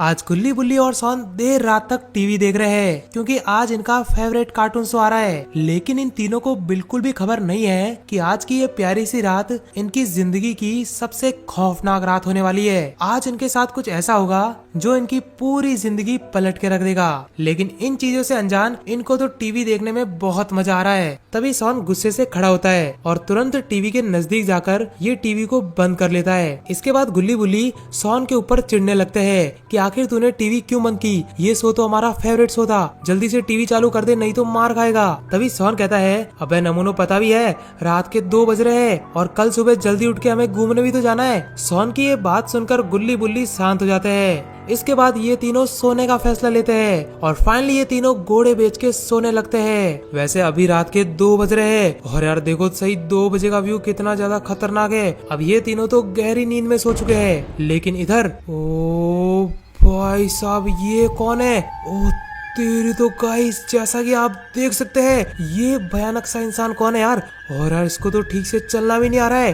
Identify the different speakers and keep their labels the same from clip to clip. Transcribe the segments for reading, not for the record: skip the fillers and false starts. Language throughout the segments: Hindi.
Speaker 1: आज गुल्ली बुल्ली और सोन देर रात तक टीवी देख रहे हैं क्योंकि आज इनका फेवरेट कार्टून शो आ रहा है। लेकिन इन तीनों को बिल्कुल भी खबर नहीं है कि आज की ये प्यारी सी रात इनकी जिंदगी की सबसे खौफनाक रात होने वाली है। आज इनके साथ कुछ ऐसा होगा जो इनकी पूरी जिंदगी पलट के रख देगा। लेकिन इन चीजों से अनजान इनको तो टीवी देखने में बहुत मजा आ रहा है। तभी सोन गुस्से से खड़ा होता है और तुरंत टीवी के नजदीक जाकर ये टीवी को बंद कर लेता है। इसके बाद गुल्ली बुल्ली सोन के ऊपर चिढ़ने लगते हैं कि आखिर तूने टीवी क्यों बंद की, ये शो तो हमारा फेवरेट शो था, जल्दी से टीवी चालू कर दे नहीं तो मार खाएगा। तभी सोन कहता है, अबे नमूनो पता भी है रात के 2 बज रहे हैं और कल सुबह जल्दी उठ के हमें घूमने भी तो जाना है। सोन की ये बात सुनकर गुल्ली बुल्ली शांत हो जाते हैं। इसके बाद ये तीनों सोने का फैसला लेते हैं और फाइनली ये तीनों घोड़े बेच के सोने लगते हैं। वैसे अभी रात के 2 बज रहे हैं और यार देखो सही 2 बजे का व्यू कितना ज्यादा खतरनाक है। अब ये तीनों तो गहरी नींद में सो चुके हैं। लेकिन इधर ओ भाई साहब ये कौन है? ओ तेरी तो गाइस, जैसा कि आप देख सकते हैं ये भयानक सा इंसान कौन है यार। और यार इसको तो ठीक से चलना भी नहीं आ रहा है।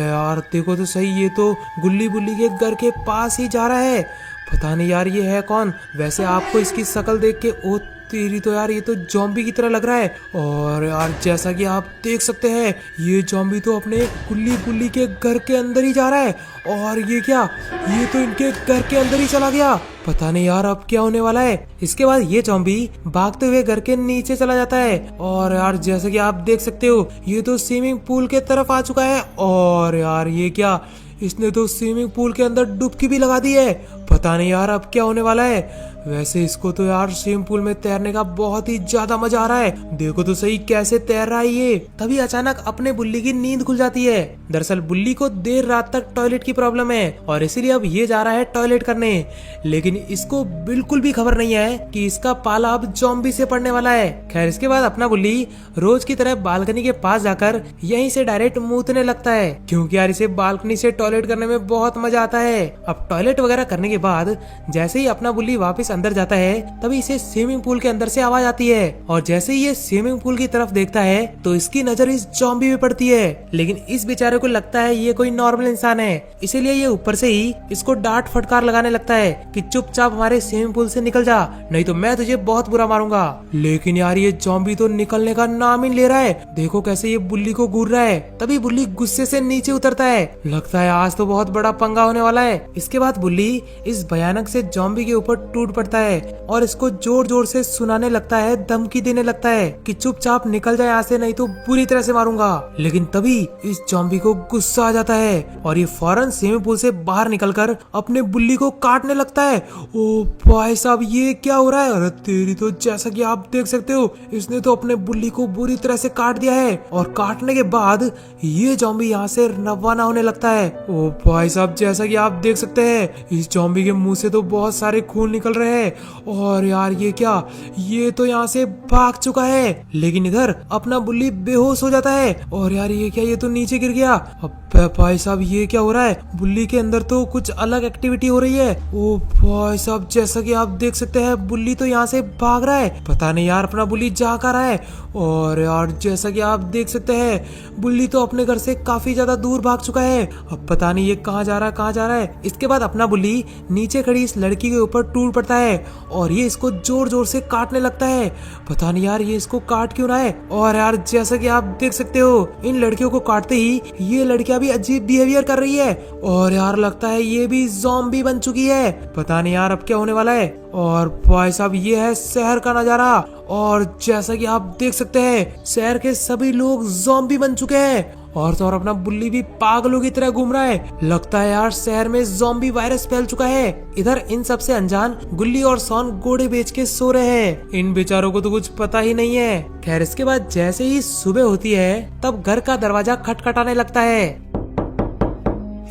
Speaker 1: यार देखो तो सही, ये तो गुल्ली बुल्ली के घर के पास ही जा रहा है। पता नहीं यार ये है कौन। वैसे आपको इसकी शक्ल देख के ओ तेरी तो यार ये तो जॉम्बी की तरह लग रहा है। और यार जैसा कि आप देख सकते हैं ये जॉम्बी तो अपने गुल्ली बुल्ली के घर के अंदर ही जा रहा है। और ये क्या, ये तो इनके घर के अंदर ही चला गया। पता नहीं यार अब क्या होने वाला है। इसके बाद ये जॉम्बी भागते हुए घर के नीचे चला जाता है। और यार जैसे कि आप देख सकते हो ये तो स्विमिंग पूल के तरफ आ चुका है। और यार ये क्या, इसने तो स्विमिंग पूल के अंदर डुबकी भी लगा दी है। पता नहीं यार अब क्या होने वाला है। वैसे इसको तो यार स्विमिंग पूल में तैरने का बहुत ही ज्यादा मजा आ रहा है। देखो तो सही कैसे तैर रहा है ये। तभी अचानक अपने बुल्ली की नींद खुल जाती है। दरअसल बुल्ली को देर रात तक टॉयलेट की प्रॉब्लम है और इसीलिए अब ये जा रहा है टॉयलेट करने। लेकिन इसको बिल्कुल भी खबर नहीं है कि इसका पाला अब जॉम्बी से पड़ने वाला है। खैर इसके बाद अपना बुल्ली रोज की तरह बालकनी के पास जाकर यहीं से डायरेक्ट मूतने लगता है क्योंकि यार इसे बालकनी से टॉयलेट करने में बहुत मजा आता है। अब टॉयलेट वगैरह करने के बाद जैसे ही अपना बुल्ली वापस अंदर जाता है तभी इसे स्विमिंग पूल के अंदर से आवाज आती है। और जैसे ही ये स्विमिंग पूल की तरफ देखता है तो इसकी नजर इस जॉम्बी पे पड़ती है। लेकिन इस बेचारे को लगता है ये कोई नॉर्मल इंसान है, इसीलिए ये ऊपर से ही इसको डांट फटकार लगाने लगता है कि चुपचाप हमारे स्विमिंग पूल से निकल जा नहीं तो मैं तुझे बहुत बुरा मारूंगा। लेकिन यार ये जॉम्बी तो निकलने का नाम ही ले रहा है। देखो कैसे ये बुल्ली को घूर रहा है। तभी बुल्ली गुस्से से नीचे उतरता है। लगता है आज तो बहुत बड़ा पंगा होने वाला है। इसके बाद बुल्ली इस भयानक से जॉम्बी के ऊपर टूट पड़ता है और इसको जोर जोर से सुनाने लगता है, धमकी देने लगता है कि चुपचाप निकल जाए यहाँ से नहीं तो बुरी तरह से मारूंगा। लेकिन तभी इस जॉम्बी को गुस्सा आ जाता है और ये फौरन स्विमिंग पूल से बाहर निकलकर अपने बुल्ली को काटने लगता है। ओ भाई साहब ये क्या हो रहा है? अरे तेरी तो, जैसा कि आप देख सकते हो इसने तो अपने बुल्ली को बुरी तरह से काट दिया है। और काटने के बाद ये जॉम्बी यहाँ से रवाना होने लगता है। ओ भाई साहब जैसा कि आप देख सकते हैं इस जॉम्बी के मुंह से तो बहुत सारे खून निकल रहे हैं। और यार ये क्या, ये तो यहाँ से भाग चुका है। लेकिन इधर अपना बुल्ली बेहोश हो जाता है। और यार ये क्या, ये तो नीचे गिर गया। अब भाई साहब ये क्या हो रहा है? बुल्ली के अंदर तो कुछ अलग एक्टिविटी हो रही है। ओ भाई साहब जैसा कि आप देख सकते हैं बुल्ली तो यहाँ से भाग रहा है। पता नहीं यार अपना बुल्ली जा कर रहा है। और यार जैसा कि आप देख सकते हैं बुल्ली तो अपने घर से काफी ज्यादा दूर भाग चुका है। अब पता नहीं ये कहाँ जा रहा है, कहाँ जा रहा है। इसके बाद अपना बुल्ली नीचे खड़ी इस लड़की के ऊपर टूट पड़ता है और ये इसको जोर जोर से काटने लगता है। पता नहीं यार ये इसको काट क्यों रहा है। और यार जैसा कि आप देख सकते हो इन लड़कियों को काटते ही ये लड़कियां भी अजीब बिहेवियर कर रही है। और यार लगता है ये भी ज़ॉम्बी बन चुकी है। पता नहीं यार अब क्या होने वाला है। और भाई साहब ये है शहर का नजारा और जैसा कि आप देख सकते हैं शहर के सभी लोग ज़ॉम्बी बन चुके हैं। और तो और अपना बुल्ली भी पागलों की तरह घूम रहा है। लगता है यार शहर में ज़ॉम्बी वायरस फैल चुका है। इधर इन सब से अनजान गुल्ली और सोन घोड़े बेच के सो रहे हैं। इन बेचारों को तो कुछ पता ही नहीं है। खैर इसके बाद जैसे ही सुबह होती है तब घर का दरवाजा खटखटाने लगता है।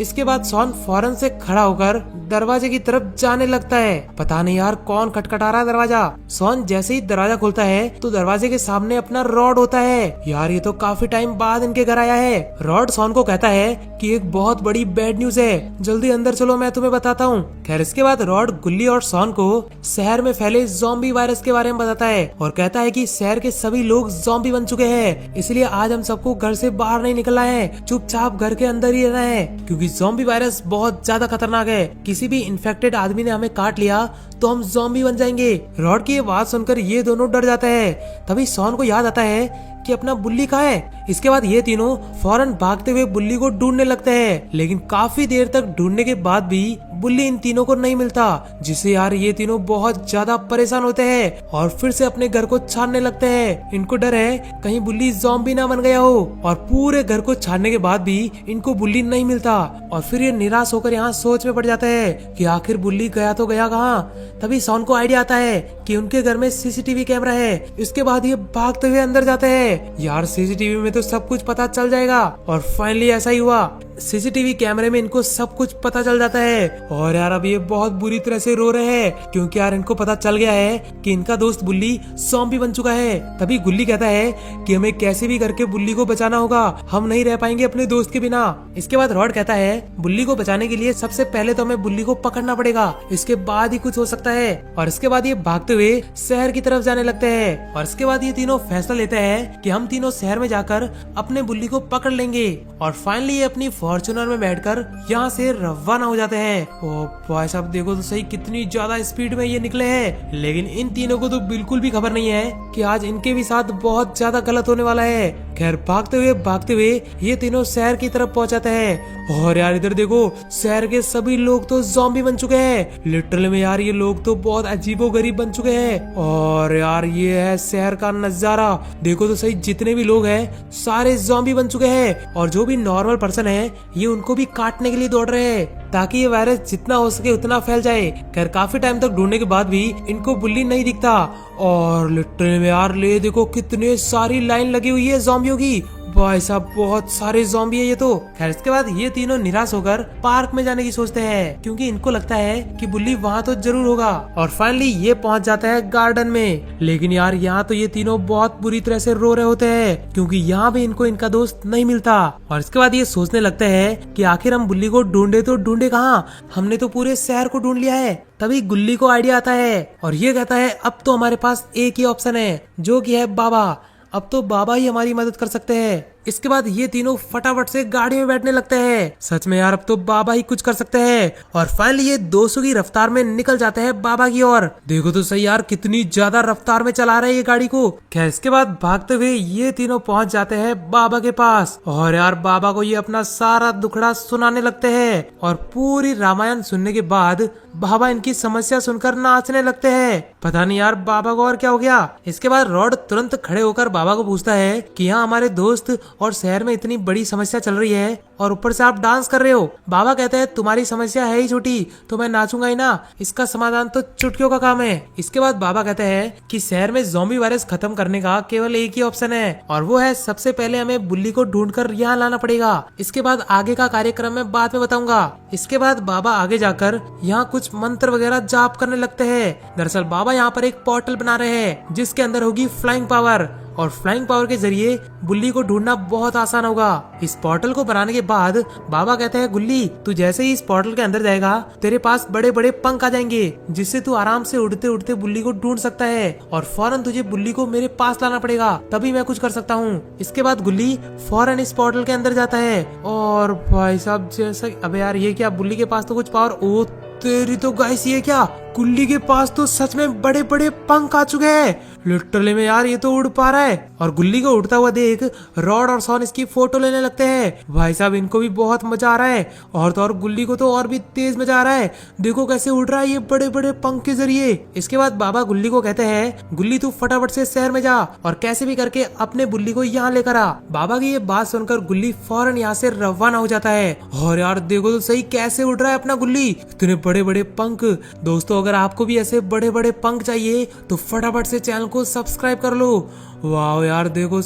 Speaker 1: इसके बाद सोन फौरन से खड़ा होकर दरवाजे की तरफ जाने लगता है। पता नहीं यार कौन खटखटा रहा है दरवाजा। सोन जैसे ही दरवाजा खोलता है तो दरवाजे के सामने अपना रॉड होता है। यार ये तो काफी टाइम बाद इनके घर आया है। रॉड सोन को कहता है कि एक बहुत बड़ी बैड न्यूज है, जल्दी अंदर चलो मैं तुम्हें बताता हूँ। खैर इसके बाद रॉड गुल्ली और सोन को शहर में फैले ज़ॉम्बी वायरस के बारे में बताता है और कहता है कि शहर के सभी लोग ज़ॉम्बी बन चुके हैं, इसलिए आज हम सबको घर से बाहर नहीं निकलना है, चुपचाप घर के अंदर ही रहना है क्योंकि ज़ॉम्बी वायरस बहुत ज्यादा खतरनाक है। किसी किसी भी इन्फेक्टेड आदमी ने हमें काट लिया तो हम ज़ॉम्बी बन जाएंगे। रॉड की ये बात सुनकर ये दोनों डर जाते हैं। तभी शॉन को याद आता है कि अपना बुल्ली कहाँ है। इसके बाद ये तीनों फौरन भागते हुए बुल्ली को ढूंढने लगते हैं, लेकिन काफी देर तक ढूंढने के बाद भी बुल्ली इन तीनों को नहीं मिलता, जिससे यार ये तीनों बहुत ज्यादा परेशान होते हैं और फिर से अपने घर को छानने लगते हैं। इनको डर है कहीं बुल्ली ज़ॉम्बी ना बन गया हो, और पूरे घर को छानने के बाद भी इनको बुल्ली नहीं मिलता। और फिर ये निराश होकर यहाँ सोच में पड़ जाते हैं कि आखिर बुल्ली गया तो गया कहाँ। तभी शॉन को आइडिया आता है कि उनके घर में सीसीटीवी कैमरा है। इसके बाद ये भागते हुए अंदर जाते हैं। यार सीसीटीवी में तो सब कुछ पता चल जाएगा, और फाइनली ऐसा ही हुआ। सीसीटीवी कैमरे में इनको सब कुछ पता चल जाता है। और यार अब ये बहुत बुरी तरह से रो रहे हैं, क्योंकि यार इनको पता चल गया है कि इनका दोस्त बुल्ली ज़ॉम्बी बन चुका है। तभी गुल्ली कहता है कि हमें कैसे भी करके बुल्ली को बचाना होगा, हम नहीं रह पाएंगे अपने दोस्त के बिना। इसके बाद रॉड कहता है बुल्ली को बचाने के लिए सबसे पहले तो हमें बुल्ली को पकड़ना पड़ेगा, इसके बाद ही कुछ हो सकता है। और इसके बाद ये भागते हुए शहर की तरफ जाने लगते हैं। और इसके बाद ये तीनों फैसला लेते हैं कि हम तीनों शहर में जाकर अपने बुल्ली को पकड़ लेंगे। और फाइनली ये अपनी फॉर्च्यूनर में बैठकर यहाँ से रवाना हो जाते हैं। ओ भाई साहब देखो तो सही कितनी ज्यादा स्पीड में ये निकले हैं, लेकिन इन तीनों को तो बिल्कुल भी खबर नहीं है कि आज इनके भी साथ बहुत ज्यादा गलत होने वाला है। खैर भागते हुए ये तीनों शहर की तरफ पहुंचाते हैं। और यार इधर देखो शहर के सभी लोग तो ज़ॉम्बी बन चुके हैं। लिटरली में यार ये लोग तो बहुत अजीबोगरीब बन चुके हैं। और यार ये है शहर का नजारा, देखो तो सही जितने भी लोग हैं सारे ज़ॉम्बी बन चुके हैं। और जो भी नॉर्मल पर्सन है ये उनको भी काटने के लिए दौड़ रहे हैं, ताकि ये वायरस जितना हो सके उतना फैल जाए। खैर काफी टाइम तक ढूंढने के बाद भी इनको बुल्ली नहीं दिखता। और लिटरली में यार ले देखो कितने सारी लाइन लगी हुई है ज़ॉम्बियों की। भाई साहब बहुत सारे ज़ॉम्बी है ये तो। खैर इसके बाद ये तीनों निराश होकर पार्क में जाने की सोचते हैं, क्योंकि इनको लगता है कि बुल्ली वहाँ तो जरूर होगा। और फाइनली ये पहुँच जाता है गार्डन में, लेकिन यार यहाँ तो ये तीनों बहुत बुरी तरह से रो रहे होते हैं, क्योंकि यहाँ भी इनको इनका दोस्त नहीं मिलता। और इसके बाद ये सोचने लगते हैं कि आखिर हम बुल्ली को ढूंढे तो ढूंढे कहाँ, हमने तो पूरे शहर को ढूंढ लिया है। तभी गुल्ली को आइडिया आता है और ये कहता है अब तो हमारे पास एक ही ऑप्शन है, जो कि है बाबा। अब तो बाबा ही हमारी मदद कर सकते हैं। इसके बाद ये तीनों फटाफट से गाड़ी में बैठने लगते हैं। सच में यार अब तो बाबा ही कुछ कर सकते हैं। और फाइनली ये 200 की रफ्तार में निकल जाते हैं बाबा की ओर। देखो तो सही यार कितनी ज्यादा रफ्तार में चला रहे हैं ये गाड़ी को। खैर इसके बाद भागते हुए ये तीनों पहुंच जाते हैं बाबा के पास। और यार बाबा को ये अपना सारा दुखड़ा सुनाने लगते हैं। और पूरी रामायण सुनने के बाद बाबा इनकी समस्या सुनकर नाचने लगते हैं। पता नहीं यार बाबा को और क्या हो गया। इसके बाद रॉड तुरंत खड़े होकर बाबा को पूछता है कि यहाँ हमारे दोस्त और शहर में इतनी बड़ी समस्या चल रही है और ऊपर से आप डांस कर रहे हो। बाबा कहते हैं तुम्हारी समस्या है ही छोटी, तो मैं नाचूंगा ही ना, इसका समाधान तो चुटकियों का काम है। इसके बाद बाबा कहते हैं कि शहर में ज़ॉम्बी वायरस खत्म करने का केवल एक ही ऑप्शन है, और वो है सबसे पहले हमें बुल्ली को ढूंढकर यहाँ लाना पड़ेगा। इसके बाद आगे का कार्यक्रम मैं बाद में बताऊंगा। इसके बाद बाबा आगे जाकर यहाँ कुछ मंत्र वगैरह जाप करने लगते हैं। दरअसल बाबा यहाँ पर एक पोर्टल बना रहे हैं जिसके अंदर होगी फ्लाइंग पावर, और फ्लाइंग पावर के जरिए बुल्ली को ढूंढना बहुत आसान होगा। इस पोर्टल को बनाने के बाद बाबा कहते हैं गुल्ली तू जैसे ही इस पोर्टल के अंदर जाएगा तेरे पास बड़े बड़े पंख आ जाएंगे, जिससे तू आराम से उड़ते उड़ते बुल्ली को ढूंढ सकता है। और फौरन तुझे बुल्ली को मेरे पास लाना पड़ेगा, तभी मैं कुछ कर सकता हूँ। इसके बाद गुल्ली फौरन इस पोर्टल के अंदर जाता है। और भाई साहब जैसा अबे यार ये क्या, बुल्ली के पास तो कुछ पावर, ओ तेरी तो गाइस ये क्या, गुल्ली के पास तो सच में बड़े बड़े पंख आ चुके हैं। लिटरली में यार ये तो उड़ पा रहा है। और गुल्ली को उड़ता हुआ देख रॉड और शॉन इसकी फोटो लेने लगते हैं। भाई साहब इनको भी बहुत मजा आ रहा है, और तो और गुल्ली को तो और भी तेज मजा आ रहा है। देखो कैसे उड़ रहा है ये बड़े बड़े पंख के जरिए। इसके बाद बाबा गुल्ली को कहते हैं गुल्ली तू फटाफट से शहर में जा और कैसे भी करके अपने बुल्ली को यहाँ लेकर आ। बाबा की ये बात सुनकर गुल्ली फौरन यहाँ से रवाना हो जाता है। और यार देखो तो सही कैसे उड़ रहा है अपना गुल्ली, इतने बड़े बड़े पंख। दोस्तों अगर आपको भी ऐसे बड़े बड़े पंख चाहिए तो फटाफट से चैनल को सब्सक्राइब कर लो। वाह यार देखो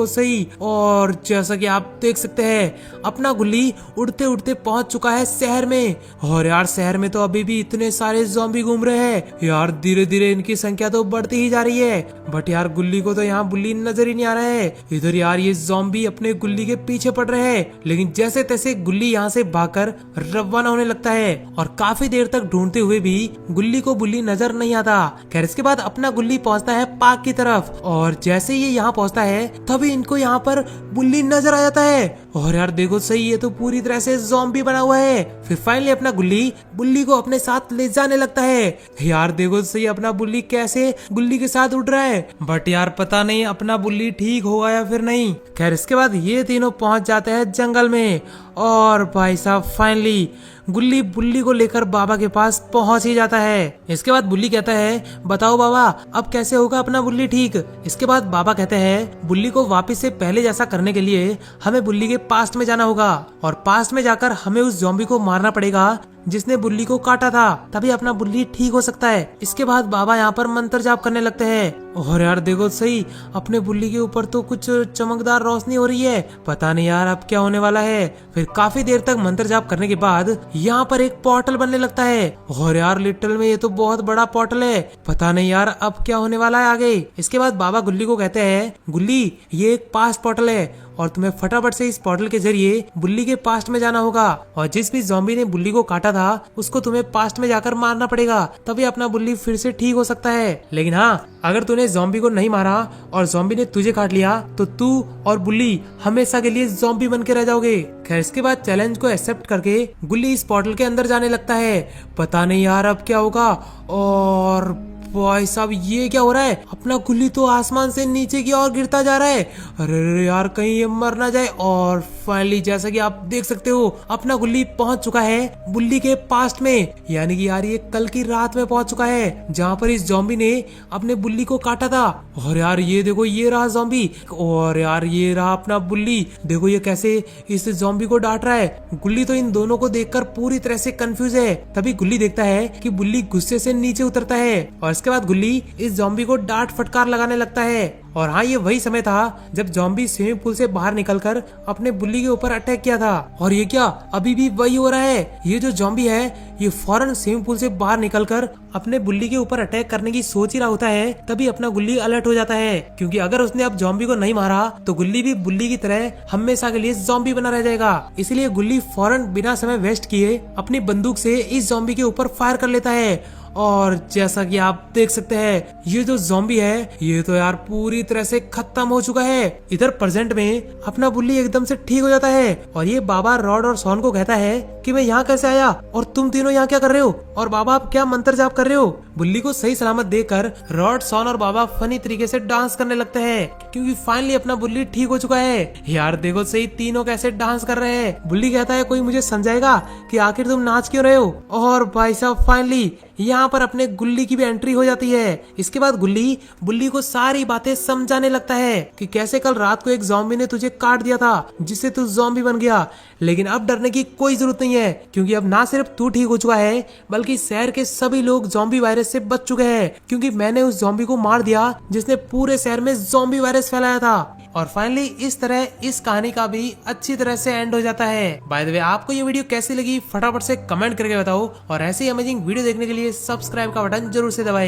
Speaker 1: सही। और जैसा कि आप देख सकते हैं अपना गुल्ली उड़ते उड़ते पहुंच चुका है शहर में। और यार शहर में तो अभी भी इतने सारे ज़ॉम्बी घूम रहे हैं यार, धीरे धीरे इनकी संख्या तो बढ़ती ही जा रही है। बट यार गुल्ली को तो यहाँ बुल्ली नजर ही नहीं आ रहा है। इधर यार ये ज़ॉम्बी अपने गुल्ली के पीछे पड़ रहे हैं, लेकिन जैसे तैसे गुल्ली यहाँ से भागकर रवाना होने लगता है। और काफी देर तक ढूंढते हुए भी गुल्ली को बुल्ली नजर नहीं आता। खैर इसके बाद अपना गुल्ली पहुंचता है पार्क की तरफ। और जैसे ये यहाँ पहुँचता है तभी इनको यहाँ पर बुल्ली नजर आ जाता है। और यार देखो सही, ये तो पूरी तरह से ज़ॉम्बी बना हुआ है। फिर फाइनली अपना गुल्ली बुल्ली को अपने साथ ले जाने लगता है। यार देखो सही, अपना बुल्ली कैसे गुल्ली के साथ उड़ रहा है। बट यार पता नहीं अपना बुल्ली ठीक होगा या फिर नहीं। खैर इसके बाद ये तीनों पहुंच जाते हैं जंगल में। और भाई साहब फाइनली गुल्ली बुल्ली को लेकर बाबा के पास पहुंच ही जाता है। इसके बाद बुल्ली कहता है, बताओ बाबा अब कैसे होगा अपना बुल्ली ठीक। इसके बाद बाबा कहते हैं, बुल्ली को वापस से पहले जैसा करने के लिए हमें बुल्ली के पास्ट में जाना होगा और पास्ट में जाकर हमें उस ज़ॉम्बी को मारना पड़ेगा जिसने बुल्ली को काटा था, तभी अपना बुल्ली ठीक हो सकता है। इसके बाद बाबा यहाँ पर मंत्र जाप करने लगते हैं। और यार देखो सही, अपने बुल्ली के ऊपर तो कुछ चमकदार रोशनी हो रही है। पता नहीं यार अब क्या होने वाला है। फिर काफी देर तक मंत्र जाप करने के बाद यहाँ पर एक पोर्टल बनने लगता है। और यार लिटरल में ये तो बहुत बड़ा पोर्टल है। पता नहीं यार अब क्या होने वाला है आगे। इसके बाद बाबा गुल्ली को कहते हैं, गुल्ली ये एक पास्ट पोर्टल है और तुम्हें फटाफट से इस पोर्टल के जरिए बुल्ली के पास्ट में जाना होगा और जिस भी ज़ॉम्बी ने बुल्ली को काटा था उसको तुम्हें पास्ट में जाकर मारना पड़ेगा, तभी अपना बुल्ली फिर से ठीक हो सकता है। लेकिन हाँ, अगर तूने ज़ॉम्बी को नहीं मारा और ज़ॉम्बी ने तुझे काट लिया तो तू और बुल्ली हमेशा के लिए ज़ॉम्बी बन के रह जाओगे। खैर इसके बाद चैलेंज को एक्सेप्ट करके गुल्ली इस पोर्टल के अंदर जाने लगता है। पता नहीं यार अब क्या होगा। और भाई साहब ये क्या हो रहा है, अपना गुल्ली तो आसमान से नीचे की ओर गिरता जा रहा है। अरे यार कहीं ये मर ना जाए। और फाइनली जैसा कि आप देख सकते हो अपना गुल्ली पहुंच चुका है बुल्ली के पास्ट में, यानी कि यार ये कल की रात में पहुंच चुका है जहां पर इस ज़ॉम्बी ने अपने बुल्ली को काटा था। और यार ये देखो ये रहा ज़ॉम्बी और यार ये रहा अपना बुल्ली। देखो ये कैसे इस ज़ॉम्बी को डांट रहा है। गुल्ली तो इन दोनों को देखकर पूरी तरह से कंफ्यूज है। तभी गुल्ली देखता है कि बुल्ली गुस्से से नीचे उतरता है और इसके बाद गुल्ली इस ज़ॉम्बी को डांट फटकार लगाने लगता है। और हाँ, ये वही समय था जब ज़ॉम्बी स्विमिंग पूल से बाहर निकलकर अपने बुल्ली के ऊपर अटैक किया था। और ये क्या अभी भी वही हो रहा है। ये जो ज़ॉम्बी है ये फौरन स्विमिंग पूल से बाहर निकलकर अपने बुल्ली के ऊपर अटैक करने की सोच ही रहा होता है। तभी अपना गुल्ली अलर्ट हो जाता है, क्योंकि अगर उसने अब ज़ॉम्बी को नहीं मारा तो गुल्ली भी बुल्ली की तरह हमेशा के लिए ज़ॉम्बी बना रह जाएगा। इसलिए गुल्ली फौरन बिना समय वेस्ट किए अपनी बंदूक से इस ज़ॉम्बी के ऊपर फायर कर लेता है। और जैसा कि आप देख सकते हैं ये जो ज़ॉम्बी है ये तो यार पूरी तरह से खत्म हो चुका है। इधर प्रेजेंट में अपना बुल्ली एकदम से ठीक हो जाता है और ये बाबा रॉड और सॉन को कहता है कि मैं यहाँ कैसे आया और तुम तीनों यहाँ क्या कर रहे हो और बाबा आप क्या मंत्र जाप कर रहे हो। बुल्ली को सही सलामत देखकर रॉड, सॉन और बाबा फनी तरीके से डांस करने लगते हैं, क्योंकि फाइनली अपना बुल्ली ठीक हो चुका है। यार देखो सही, तीनों कैसे डांस कर रहे हैं। बुल्ली कहता है कोई मुझे समझाएगा कि आखिर तुम नाच क्यों रहे हो। और भाई साहब फाइनली यहाँ पर अपने गुल्ली की भी एंट्री हो जाती है। इसके बाद गुल्ली बुल्ली को सारी बातें समझाने लगता है कि कैसे कल रात को एक ज़ॉम्बी ने तुझे काट दिया था जिससे तू ज़ॉम्बी बन गया, लेकिन अब डरने की कोई जरूरत नहीं है, क्योंकि अब ना सिर्फ तू ठीक हो चुका है बल्कि शहर के सभी लोग ज़ॉम्बी वायरस से बच चुके हैं, क्योंकि मैंने उस ज़ॉम्बी को मार दिया जिसने पूरे शहर में ज़ॉम्बी वायरस फैलाया था। और फाइनली इस तरह इस कहानी का भी अच्छी तरह से एंड हो जाता है। बाय द वे आपको ये वीडियो कैसी लगी फटाफट से कमेंट करके बताओ और ऐसे ही अमेजिंग वीडियो देखने के लिए सब्सक्राइब का बटन जरूर से दबाएं।